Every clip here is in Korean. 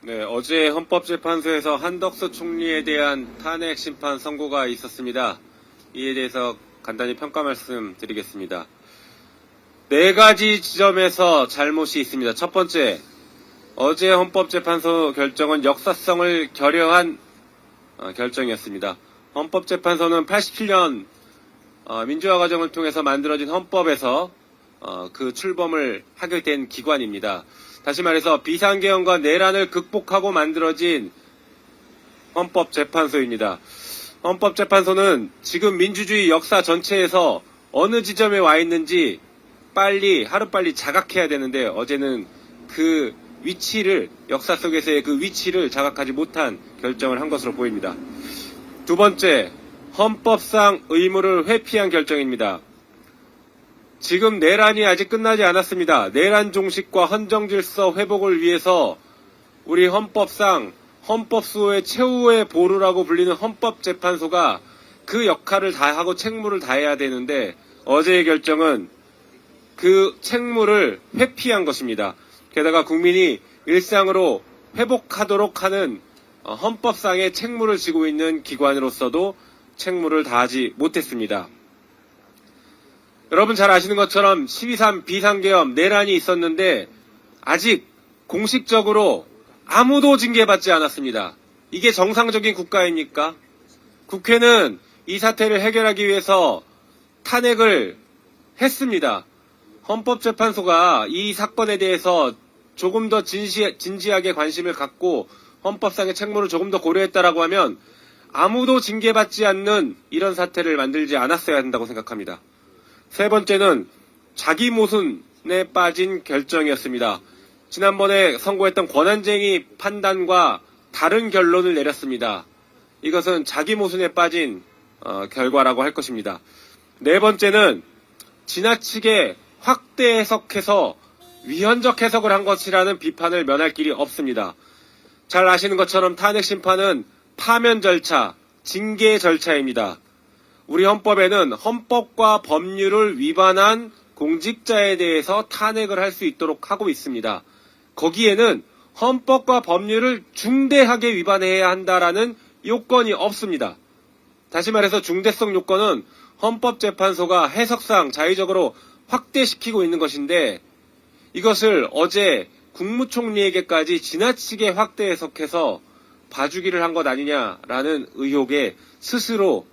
네, 어제 헌법재판소에서 한덕수 총리에 대한 탄핵 심판 선고가 있었습니다. 이에 대해서 간단히 평가 말씀드리겠습니다. 네 가지 지점에서 잘못이 있습니다. 첫 번째, 어제 헌법재판소 결정은 역사성을 결여한 결정이었습니다. 헌법재판소는 87년 민주화 과정을 통해서 만들어진 헌법에서 그 출범을 하게 된 기관입니다. 다시 말해서 비상계엄과 내란을 극복하고 만들어진 헌법재판소입니다. 헌법재판소는 지금 민주주의 역사 전체에서 어느 지점에 와 있는지 하루빨리 자각해야 되는데 어제는 그 위치를, 역사 속에서의 그 위치를 자각하지 못한 결정을 한 것으로 보입니다. 두 번째, 헌법상 의무를 회피한 결정입니다. 지금 내란이 아직 끝나지 않았습니다. 내란 종식과 헌정질서 회복을 위해서 우리 헌법상 헌법수호의 최후의 보루라고 불리는 헌법재판소가 그 역할을 다하고 책무를 다해야 되는데 어제의 결정은 그 책무를 회피한 것입니다. 게다가 국민이 일상으로 회복하도록 하는 헌법상의 책무를 지고 있는 기관으로서도 책무를 다하지 못했습니다. 여러분 잘 아시는 것처럼 12.3 비상계엄 내란이 있었는데 아직 공식적으로 아무도 징계받지 않았습니다. 이게 정상적인 국가입니까? 국회는 이 사태를 해결하기 위해서 탄핵을 했습니다. 헌법재판소가 이 사건에 대해서 조금 더 진지하게 관심을 갖고 헌법상의 책무를 조금 더 고려했다라고 하면 아무도 징계받지 않는 이런 사태를 만들지 않았어야 한다고 생각합니다. 세 번째는 자기 모순에 빠진 결정이었습니다. 지난번에 선고했던 권한쟁의 판단과 다른 결론을 내렸습니다. 이것은 자기 모순에 빠진 결과라고 할 것입니다. 네 번째는 지나치게 확대 해석해서 위헌적 해석을 한 것이라는 비판을 면할 길이 없습니다. 잘 아시는 것처럼 탄핵 심판은 파면 절차, 징계 절차입니다. 우리 헌법에는 헌법과 법률을 위반한 공직자에 대해서 탄핵을 할 수 있도록 하고 있습니다. 거기에는 헌법과 법률을 중대하게 위반해야 한다라는 요건이 없습니다. 다시 말해서 중대성 요건은 헌법재판소가 해석상 자의적으로 확대시키고 있는 것인데 이것을 어제 국무총리에게까지 지나치게 확대 해석해서 봐주기를 한 것 아니냐라는 의혹에 스스로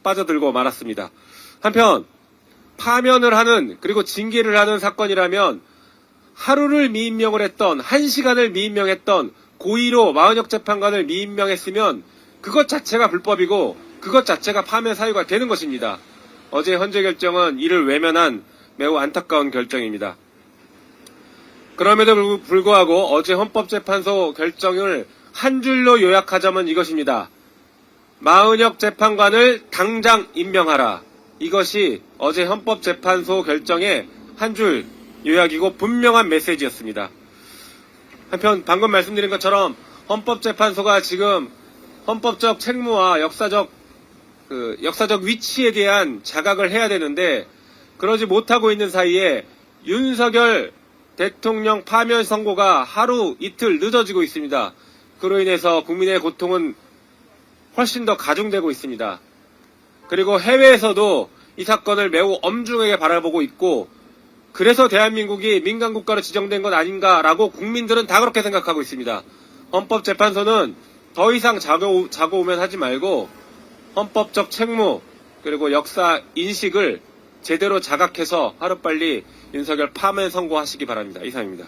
빠져들고 말았습니다. 한편 파면을 하는 그리고 징계를 하는 사건이라면 하루를 미임명을 했던 1시간을 미임명했던 고의로 마은혁 재판관을 미임명했으면 그것 자체가 불법이고 그것 자체가 파면 사유가 되는 것입니다. 어제 헌재 결정은 이를 외면한 매우 안타까운 결정입니다. 그럼에도 불구하고 어제 헌법재판소 결정을 한 줄로 요약하자면 이것입니다. 마은혁 재판관을 당장 임명하라. 이것이 어제 헌법재판소 결정의 한 줄 요약이고 분명한 메시지였습니다. 한편 방금 말씀드린 것처럼 헌법재판소가 지금 헌법적 책무와 역사적 위치에 대한 자각을 해야 되는데 그러지 못하고 있는 사이에 윤석열 대통령 파면 선고가 하루 이틀 늦어지고 있습니다. 그로 인해서 국민의 고통은 훨씬 더 가중되고 있습니다. 그리고 해외에서도 이 사건을 매우 엄중하게 바라보고 있고 그래서 대한민국이 민간국가로 지정된 것 아닌가라고 국민들은 다 그렇게 생각하고 있습니다. 헌법재판소는 더 이상 자고우면 하지 말고 헌법적 책무 그리고 역사 인식을 제대로 자각해서 하루빨리 윤석열 파면 선고하시기 바랍니다. 이상입니다.